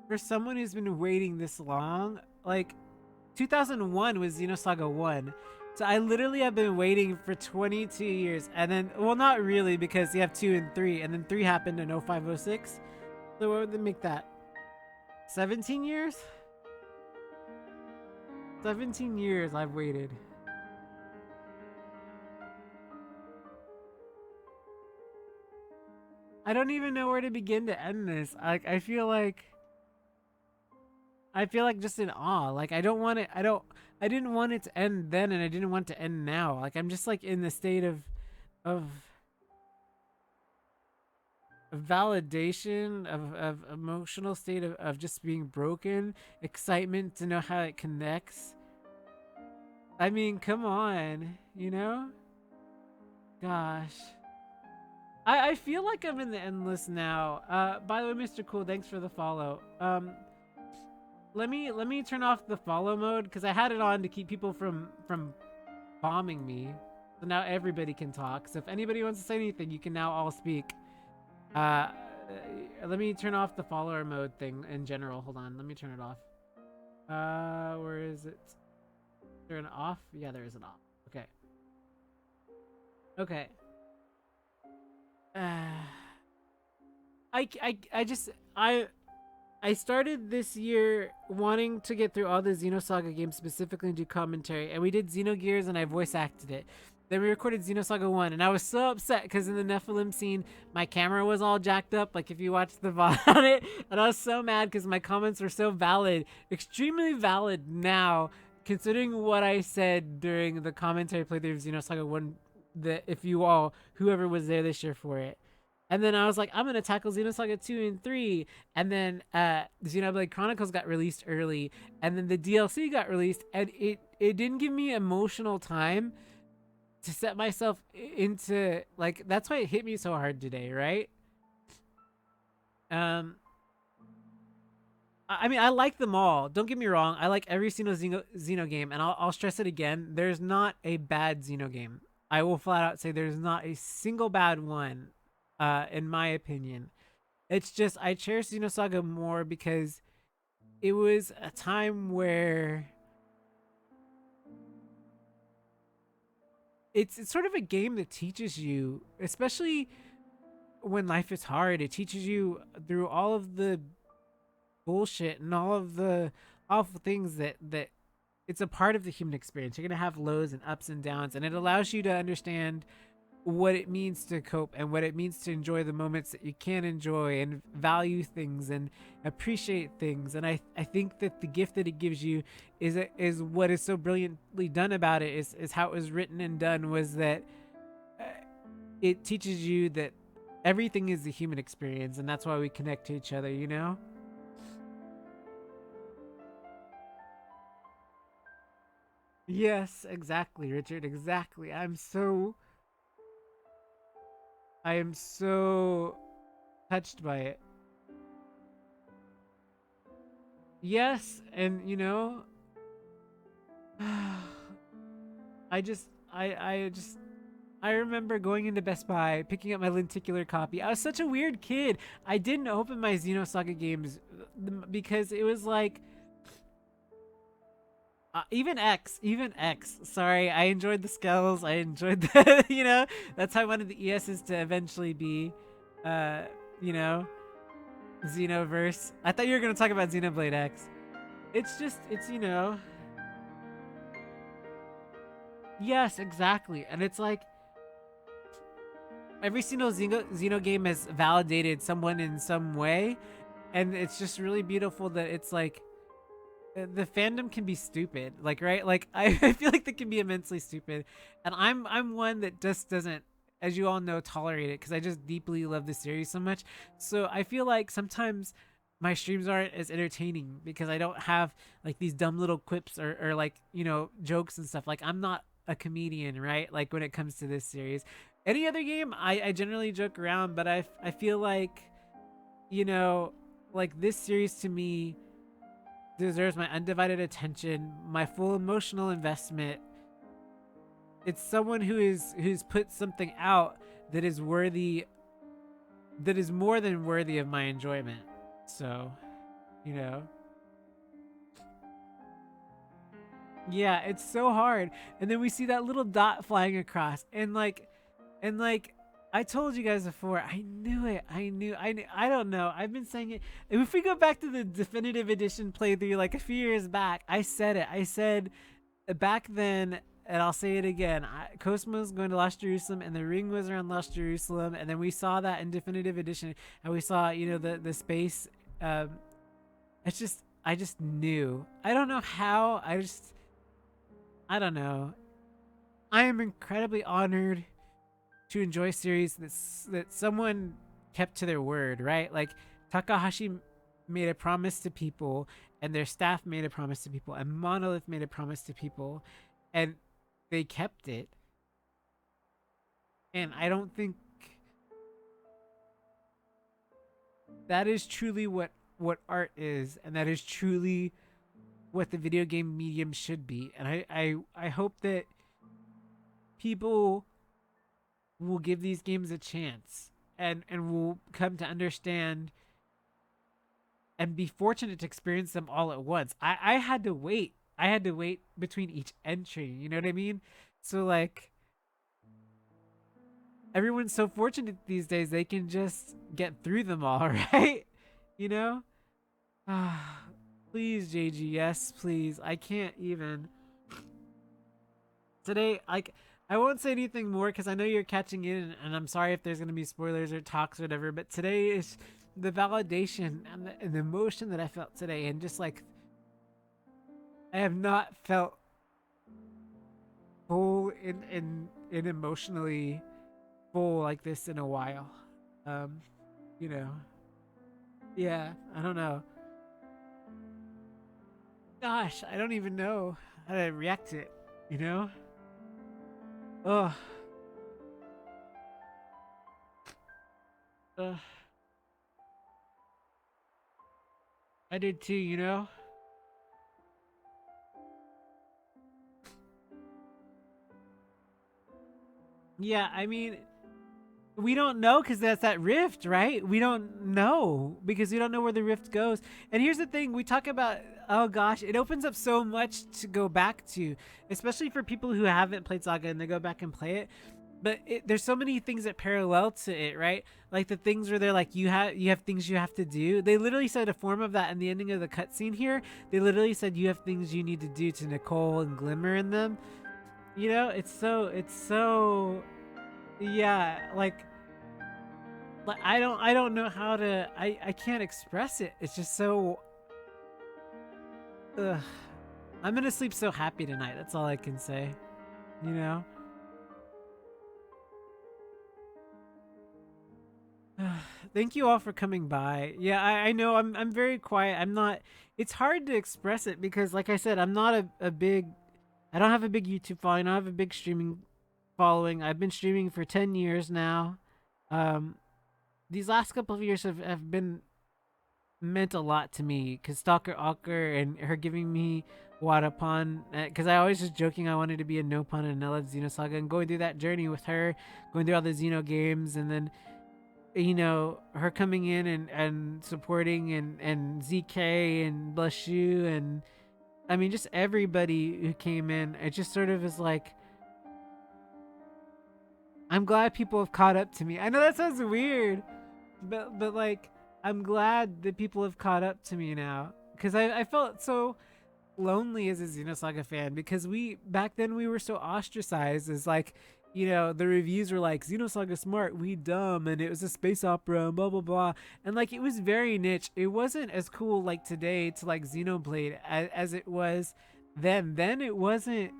for someone who's been waiting this long, like 2001 was Xenosaga 1. So I literally have been waiting for 22 years, and then, well, not really, because you have 2 and 3, and then 3 happened in 0506. So what would they make that? 17 years? 17 years I've waited. I don't even know where to begin to end this. Like I feel like just in awe. Like I don't want it. I didn't want it to end then, and I didn't want it to end now. Like I'm just like in the state of validation, of emotional state of just being broken, excitement to know how it connects. I mean, come on, you know? Gosh. I feel like I'm in the endless now. By the way, Mr. Cool, thanks for the follow. Let me turn off the follow mode because I had it on to keep people from bombing me. So now everybody can talk. So if anybody wants to say anything, you can now all speak. Let me turn off the follower mode thing in general. Hold on, let me turn it off. Where is it? Turn it off? Yeah, there is an off. Okay. Okay. I started this year wanting to get through all the Xenosaga games specifically and do commentary, and we did Xenogears and I voice acted it. Then we recorded Xenosaga 1, and I was so upset because in the Nephilim scene, my camera was all jacked up, like if you watch the VOD on it, and I was so mad because my comments were so valid, extremely valid now, considering what I said during the commentary playthrough of Xenosaga 1, that if you all, whoever was there this year for it. And then I was like, I'm going to tackle Xenosaga 2 and 3. And then Xenoblade Chronicles got released early. And then the DLC got released. And it didn't give me emotional time to set myself into, like, that's why it hit me so hard today, right? I mean, I like them all. Don't get me wrong. I like every single Xeno game. And I'll stress it again. There's not a bad Xeno game. I will flat out say there's not a single bad one. In my opinion, it's just I cherish Xenosaga more because it was a time where it's sort of a game that teaches you, especially when life is hard. It teaches you through all of the bullshit and all of the awful things that it's a part of the human experience. You're gonna have lows and ups and downs, and it allows you to understand what it means to cope and what it means to enjoy the moments that you can enjoy and value things and appreciate things. And I think that the gift that it gives you is what is so brilliantly done about it is how it was written and done, was that it teaches you that everything is the human experience, and that's why we connect to each other, you know? Yes, exactly, Richard, exactly. I am so touched by it. Yes, and you know, I remember going into Best Buy, picking up my lenticular copy. I was such a weird kid. I didn't open my Xenosaga games because it was like, even X. Sorry, I enjoyed the skulls. I enjoyed the, you know, that's how I wanted the ESs to eventually be, uh, you know, Xenoverse. I thought you were gonna talk about Xenoblade X. It's you know, yes, exactly, and it's like every single Xeno game has validated someone in some way, and it's just really beautiful that it's like the fandom can be stupid, like right, like I feel like they can be immensely stupid, and I'm one that just doesn't, as you all know, tolerate it because I just deeply love the series so much. So I feel like sometimes my streams aren't as entertaining because I don't have like these dumb little quips or like, you know, jokes and stuff. Like I'm not a comedian, right? Like when it comes to this series, any other game I generally joke around, but I feel like, you know, like this series to me deserves my undivided attention, my full emotional investment. It's someone who's put something out that is worthy, that is more than worthy of my enjoyment. So, you know, yeah, it's so hard. And then we see that little dot flying across, and like I told you guys before, I knew it. I don't know. I've been saying it. If we go back to the definitive edition playthrough like a few years back, I said it. I said back then, and I'll say it again. Cosmo's going to Lost Jerusalem, and the ring was around Lost Jerusalem, and then we saw that in definitive edition, and we saw, you know, the space. It's just, I just knew. I don't know how. I don't know. I am incredibly honored to enjoy series that someone kept to their word, right? Like Takahashi made a promise to people, and their staff made a promise to people, and Monolith made a promise to people, and they kept it. And I don't think that is truly what art is, and that is truly what the video game medium should be. And I hope that people will give these games a chance, and will come to understand and be fortunate to experience them all at once. I had to wait. I had to wait between each entry. You know what I mean? So like everyone's so fortunate these days they can just get through them all, right? You know? Ah, please, JG, yes, please. I can't even. Today, like, I won't say anything more because I know you're catching in, and I'm sorry if there's gonna be spoilers or talks or whatever. But today is the validation and the emotion that I felt today, and just like I have not felt full in emotionally full like this in a while. Um, you know, yeah, I don't know. Gosh, I don't even know how to react to it. You know? Ugh. Ugh. I did too, you know? Yeah, I mean, we don't know because that's that rift, right? We don't know because we don't know where the rift goes. And here's the thing, we talk about, oh gosh, it opens up so much to go back to, especially for people who haven't played Saga and they go back and play it. But there's so many things that parallel to it, right? Like the things where they're like, you have things you have to do. They literally said a form of that in the ending of the cutscene here. They literally said you have things you need to do to Nicole and Glimmer in them. You know, it's so, yeah, like I don't know how to, I can't express it. It's just so, ugh. I'm gonna sleep so happy tonight. That's all I can say. You know. Thank you all for coming by. Yeah, I know I'm very quiet. I'm not. It's hard to express it because, like I said, I'm not a big. I don't have a big YouTube following. I don't have a big streaming following. I've been streaming for 10 years now. Um, these last couple of years have been meant a lot to me because Stalker Ocker and her giving me Watte, because I always was joking I wanted to be a no pun and Nella Xenosaga, and going through that journey with her, going through all the Xeno games, and then her coming in and supporting and ZK and Bless You, and I mean just everybody who came in. It just sort of is like, I'm glad people have caught up to me. I know that sounds weird, but like I'm glad that people have caught up to me now, because I felt so lonely as a Xenosaga fan, because back then we were so ostracized as like, the reviews were like, Xenosaga smart, we dumb, and it was a space opera and blah blah blah, and like it was very niche. It wasn't as cool like today to like Xenoblade as it was then it wasn't.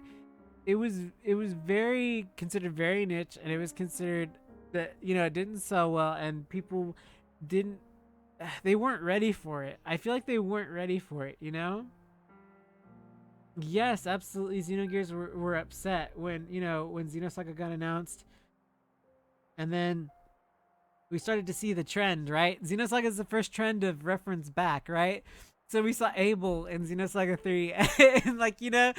It was very considered very niche, and it was considered that it didn't sell well, and people didn't they weren't ready for it. I feel like they weren't ready for it. Yes, absolutely. Xenogears were upset when Xenosaga got announced, and then we started to see the trend, right? Xenosaga is the first trend of reference back, right? So we saw Abel in Xenosaga 3, and like that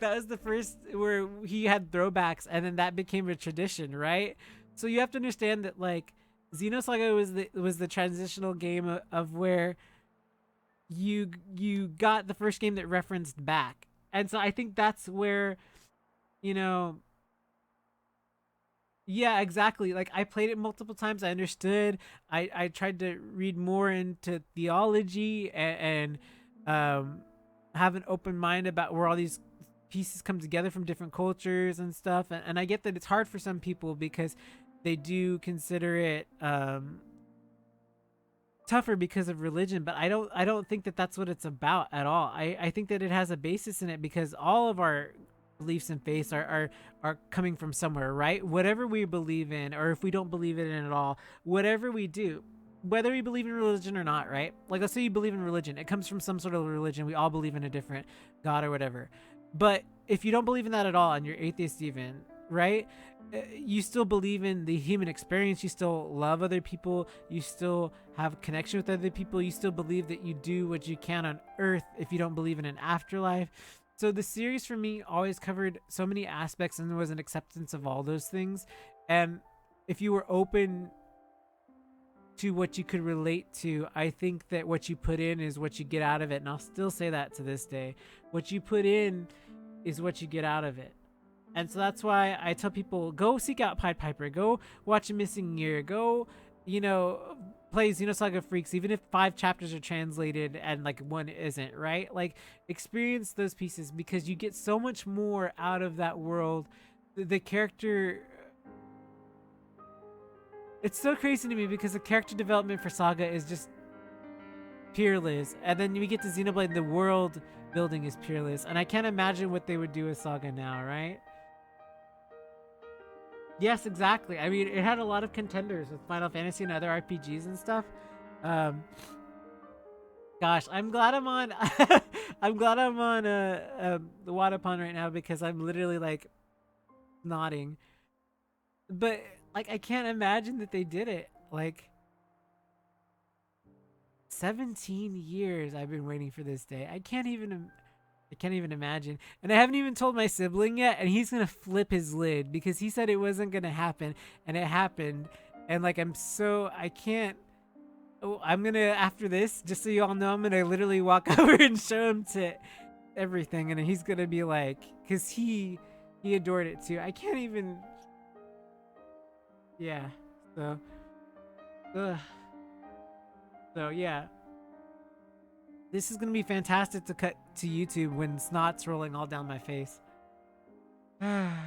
was the first where he had throwbacks, and then that became a tradition, right? So you have to understand that like Xenosaga was the transitional game of where you got the first game that referenced back. And so I think that's where, you know, yeah, exactly. Like I played it multiple times. I understood. I tried to read more into theology and have an open mind about where all these pieces come together from different cultures and stuff. And I get that it's hard for some people because they do consider it tougher because of religion, but I don't think that that's what it's about at all. I think that it has a basis in it because all of our beliefs and faiths are coming from somewhere, right? Whatever we believe in, or if we don't believe in it at all, whatever we do, whether we believe in religion or not, right? Like let's say you believe in religion, it comes from some sort of religion. We all believe in a different god or whatever. But if you don't believe in that at all and you're atheist even, right? You still believe in the human experience. You still love other people. You still have connection with other people. You still believe that you do what you can on earth if you don't believe in an afterlife. So the series for me always covered so many aspects, and there was an acceptance of all those things. And if you were open to what you could relate to, I think that what you put in is what you get out of it. And I'll still say that to this day. What you put in is what you get out of it. And so that's why I tell people, go seek out Pied Piper, go watch A Missing Year, go, play Xenosaga Freaks, even if 5 chapters are translated and like 1 isn't, right? Like experience those pieces because you get so much more out of that world. The character, it's so crazy to me because the character development for Saga is just peerless, and then we get to Xenoblade, the world building is peerless, and I can't imagine what they would do with Saga now, right? Yes, exactly. I mean, it had a lot of contenders with Final Fantasy and other RPGs and stuff. Gosh, I'm glad I'm on. I'm glad I'm on the Watte right now because I'm literally like nodding. But like, I can't imagine that they did it. Like, 17 years I've been waiting for this day. I can't even imagine. And I haven't even told my sibling yet, and he's gonna flip his lid because he said it wasn't gonna happen, and it happened. And like I'm gonna, after this, just so you all know, I'm gonna literally walk over and show him to everything, and he's gonna be like, because he adored it too. I can't even. Yeah. So. So yeah. This is gonna be fantastic to cut to YouTube when snot's rolling all down my face. I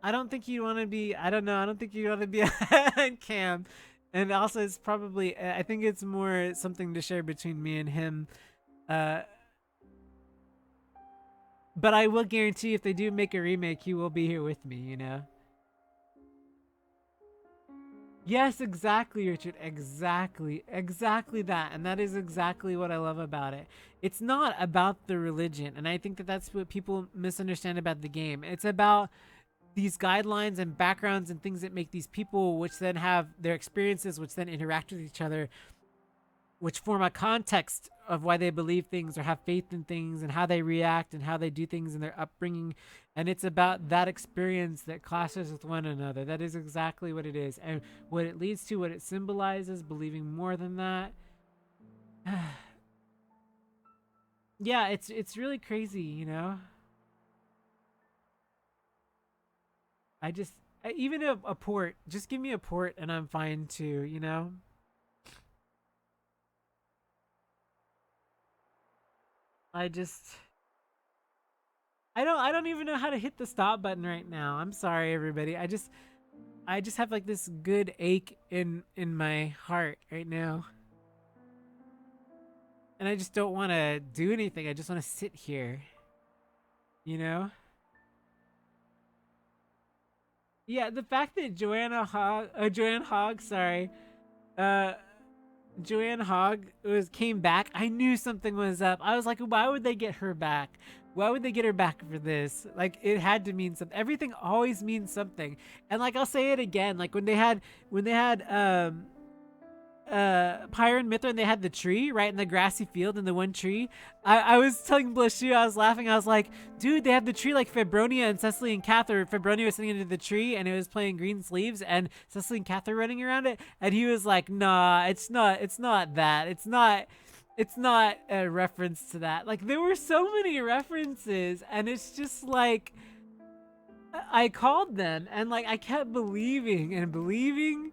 don't think you want to be. I don't know. I don't think you want to be on cam. And also, it's probably. I think it's more something to share between me and him. But I will guarantee if they do make a remake, he will be here with me. Yes, exactly, Richard. Exactly that. And that is exactly what I love about it. It's not about the religion. And I think that that's what people misunderstand about the game. It's about these guidelines and backgrounds and things that make these people, which then have their experiences, which then interact with each other, which form a context of why they believe things or have faith in things and how they react and how they do things in their upbringing. And it's about that experience that clashes with one another. That is exactly what it is. And what it leads to, what it symbolizes, believing more than that. Yeah, it's really crazy, you know? I just, even a port, just give me a port and I'm fine too, you know? I just, I don't even know how to hit the stop button right now. I'm sorry everybody. I just have like this good ache in my heart right now. And I just don't want to do anything. I just want to sit here. You know? Yeah, the fact that Joanne Hogg, sorry, uh, Joanne Hogg came back. I knew something was up. I was like, why would they get her back? Why would they get her back for this? Like, it had to mean something. Everything always means something. And like, I'll say it again. Like when they had Pyre and Mithra and they had the tree right in the grassy field in the one tree. I was telling Blashu, I was laughing. I was like, dude, they have the tree like Febronia and Cecily and Cather. Febronia was sitting under the tree and it was playing Green Sleeves and Cecily and Cather running around it. And he was like, nah, it's not that. It's not a reference to that. Like, there were so many references and it's just like, I called them and like I kept believing and believing.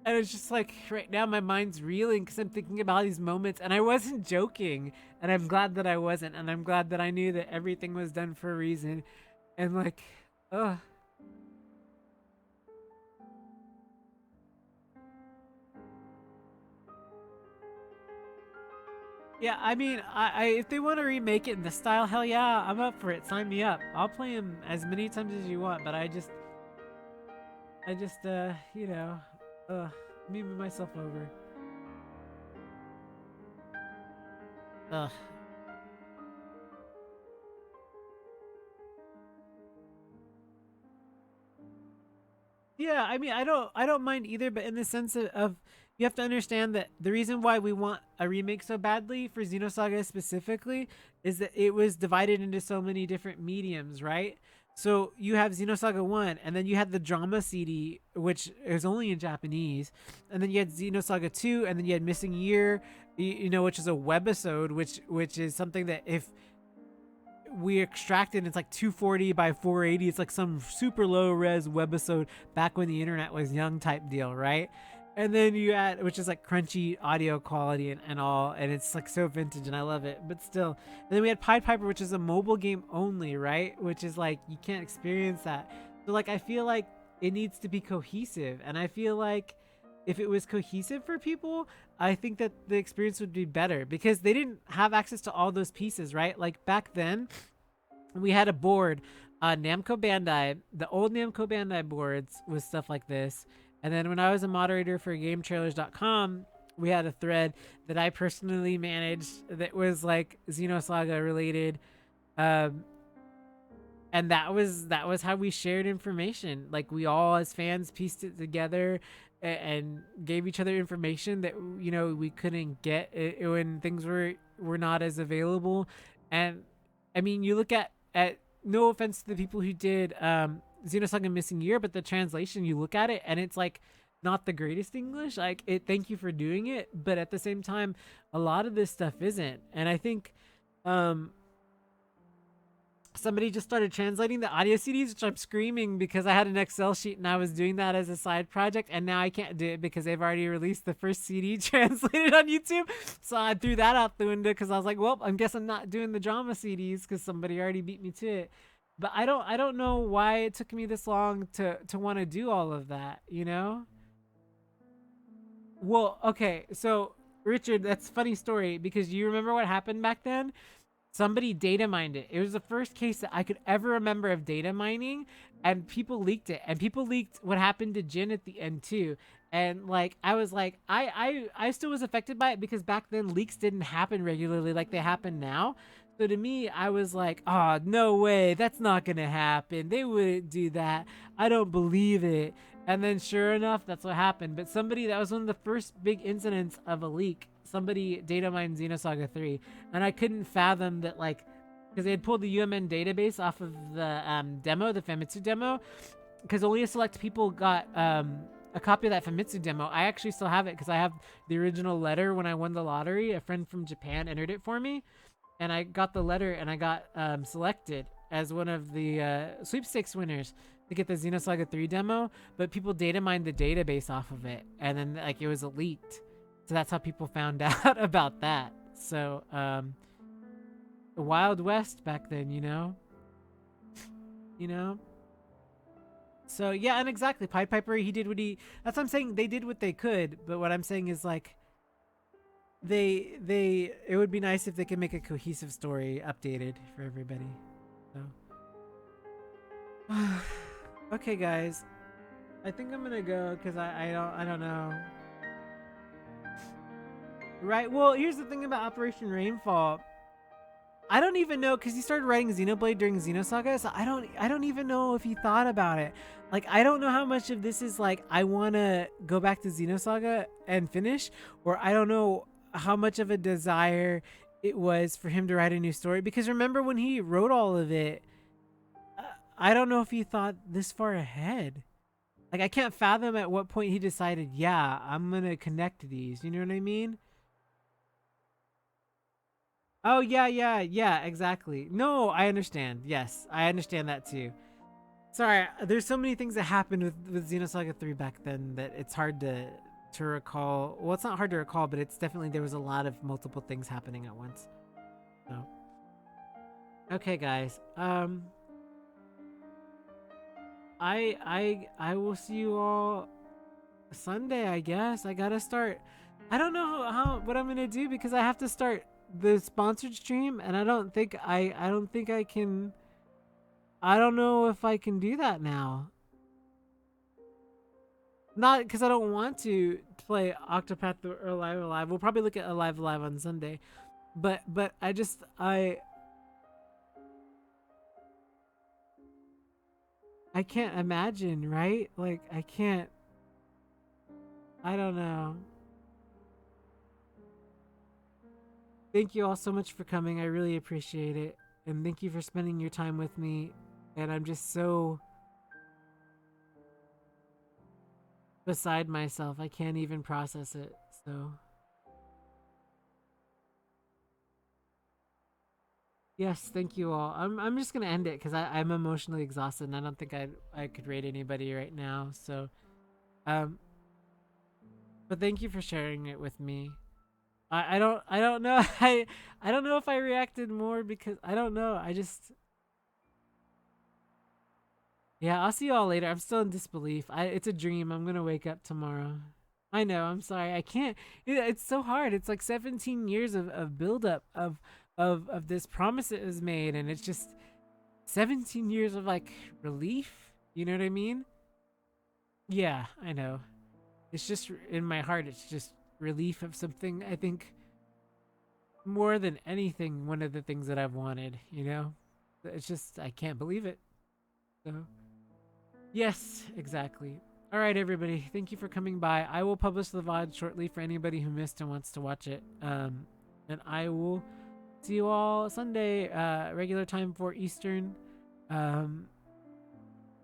And it's just like right now my mind's reeling because I'm thinking about these moments and I wasn't joking. And I'm glad that I wasn't. And I'm glad that I knew that everything was done for a reason. And like, ugh. Yeah, I mean, I if they want to remake it in the style, hell yeah, I'm up for it. Sign me up. I'll play them as many times as you want. But you know, let me move myself over. Ugh. Yeah, I mean, I don't mind either, but in the sense of you have to understand that the reason why we want a remake so badly for Xenosaga specifically is that it was divided into so many different mediums, right? So you have Xenosaga 1, and then you had the drama CD, which is only in Japanese, and then you had Xenosaga 2, and then you had Missing Year, you know, which is a webisode, which is something that if we extracted, it's like 240 by 480, it's like some super low res webisode back when the internet was young type deal, right? And then you add, which is like crunchy audio quality and all, and it's like so vintage and I love it, but still. And then we had Pied Piper, which is a mobile game only, right? Which is like you can't experience that. So like I feel like it needs to be cohesive, and I feel like if it was cohesive for people, I think that the experience would be better because they didn't have access to all those pieces, right? Like back then, we had a board, Namco Bandai, the old Namco Bandai boards with stuff like this. And then when I was a moderator for GameTrailers.com, we had a thread that I personally managed that was like Xenosaga related. Um, and that was how we shared information. Like we all as fans pieced it together and gave each other information that we couldn't get when things were not as available. And I mean, you look at no offense to the people who did Xenosaga Missing Year, but the translation, you look at it and it's like not the greatest English. Like it, thank you for doing it, but at the same time, a lot of this stuff isn't. And I think somebody just started translating the audio CDs, which I'm screaming because I had an Excel sheet and I was doing that as a side project, and now I can't do it because they've already released the first CD translated on YouTube. So I threw that out the window because I was like, well, I guess I'm not doing the drama CDs because somebody already beat me to it. But I don't know why it took me this long to want to do all of that, you know? Well, okay, so Richard, that's a funny story because you remember what happened back then? somebody data mined it. It was the first case that I could ever remember of data mining, and people leaked it. And people leaked what happened to Jin at the end too. And like I was like, I still was affected by it because back then leaks didn't happen regularly like they happen now. So to me, I was like, oh, no way, that's not gonna happen. They wouldn't do that. I don't believe it. And then sure enough, that's what happened. But somebody, that was one of the first big incidents of a leak. Somebody data mined Xenosaga 3. And I couldn't fathom that, like, because they had pulled the UMN database off of the demo, the Famitsu demo, because only a select people got a copy of that Famitsu demo. I actually still have it because I have the original letter when I won the lottery. A friend from Japan entered it for me, and I got the letter, and I got selected as one of the sweepstakes winners to get the Xenosaga 3 demo, but people data mined the database off of it, and then like it was leaked. So that's how people found out about that. So the Wild West back then, you know? You know? So yeah, and exactly, Pied Piper, he did what he, that's what I'm saying, they did what they could, but what I'm saying is like it would be nice if they could make a cohesive story updated for everybody. So okay guys, I think I'm gonna go because I don't know. Right, well here's the thing about Operation Rainfall. I don't even know, because he started writing Xenoblade during Xenosaga, so I don't even know if he thought about it. Like, I don't know how much of this is like, I want to go back to Xenosaga and finish, or I don't know how much of a desire it was for him to write a new story. Because remember when he wrote all of it, I don't know if he thought this far ahead. Like, I can't fathom at what point he decided, yeah, I'm going to connect these. You know what I mean? Oh, yeah, exactly. No, I understand. Yes, I understand that too. Sorry, there's so many things that happened with Xenosaga 3 back then that it's hard to recall. Well, it's not hard to recall, but it's definitely, there was a lot of multiple things happening at once. So, okay, guys. I will see you all Sunday, I guess. I gotta start. I don't know how what I'm gonna do because I have to start the sponsored stream, and I don't think I can. I don't know if I can do that now. Not because I don't want to play Octopath or Alive. We'll probably look at Alive on Sunday, but I can't imagine, right? Like I can't. I don't know. Thank you all so much for coming. I really appreciate it. And thank you for spending your time with me. And I'm just so beside myself. I can't even process it. So yes, thank you all. I'm just gonna end it because I'm emotionally exhausted and I don't think I could rate anybody right now. So but thank you for sharing it with me. I don't know. I don't know if I reacted more because I don't know. Yeah, I'll see you all later. I'm still in disbelief. It's a dream. I'm gonna wake up tomorrow. I know. I'm sorry. I can't. It's so hard. It's like 17 years of buildup of this promise that was made, and it's just 17 years of like relief. You know what I mean? Yeah, I know. It's just in my heart. It's just relief of something. I think more than anything, one of the things that I've wanted. You know, it's just I can't believe it. So. Yes, exactly. All right, everybody. Thank you for coming by. I will publish the VOD shortly for anybody who missed and wants to watch it. And I will see you all Sunday, regular time for Eastern. And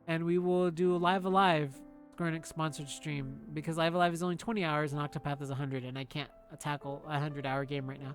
we will do Live Alive, Square Enix sponsored stream, because Live Alive is only 20 hours and Octopath is 100, and I can't tackle a 100-hour game right now.